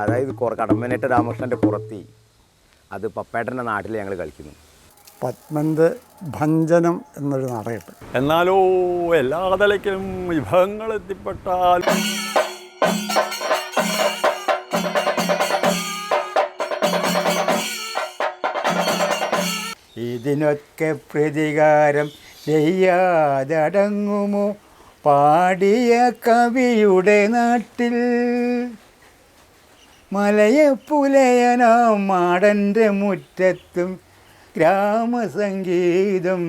അതായത് കടമ്പനിട്ട് രാമകൃഷ്ണൻ്റെ പുറത്തി അത് പപ്പേട്ടൻ്റെ നാട്ടിൽ ഞങ്ങൾ കളിക്കുന്നു. പത്മന്ത് ഭഞ്ജനം എന്നൊരു നാടകമുണ്ട്. എന്നാലോ എല്ലാ തലയ്ക്കും വിഭവങ്ങൾ എത്തിപ്പെട്ടാൽ ഇതിനൊക്കെ പ്രതികാരം ചെയ്യാതടങ്ങുമോ പാടിയ കവിയുടെ നാട്ടിൽ മലയപ്പുലയനാം മാടൻ്റെ മുറ്റത്തും ഗ്രാമസംഗീതം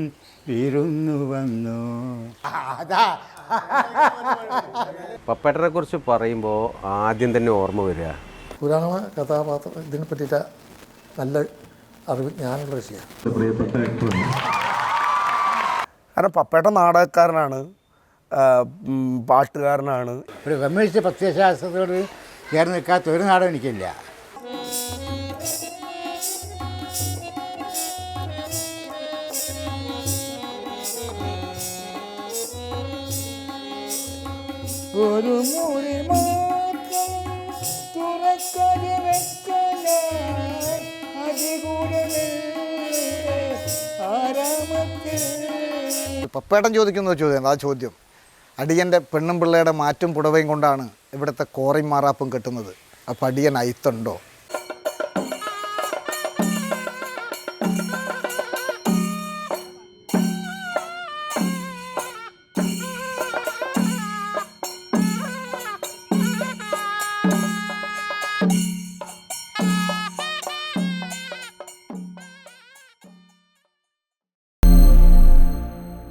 വിരുന്നു വന്നു. പപ്പേട്ടനെ കുറിച്ച് പറയുമ്പോൾ ആദ്യം തന്നെ ഓർമ്മ വരിക പുരാണ കഥാപാത്രം ഇതിനെ പറ്റിയിട്ട് നല്ല അറിവ് ഞാനുള്ള വിഷയമാണ്. കാരണം പപ്പേട്ട നാടകക്കാരനാണ്, പാട്ടുകാരനാണ്. ഒരു കമ്മ്യൂണിസ്റ്റ് പ്രത്യയശാസ്ത്രത്തോട് ചേർന്ന് നിൽക്കാത്ത ഒരു നാടകം എനിക്കില്ല. ഒരു മുറി പപ്പേട്ടൻ ചോദിക്കുന്ന ചോദ്യം, ആ ചോദ്യം അടിയൻ്റെ പെണ്ണും പിള്ളയുടെ മാറ്റും പുടവയും കൊണ്ടാണ് ഇവിടുത്തെ കോറയും മാറാപ്പും കെട്ടുന്നത്. അപ്പം അടിയൻ അയിത്തുണ്ടോ?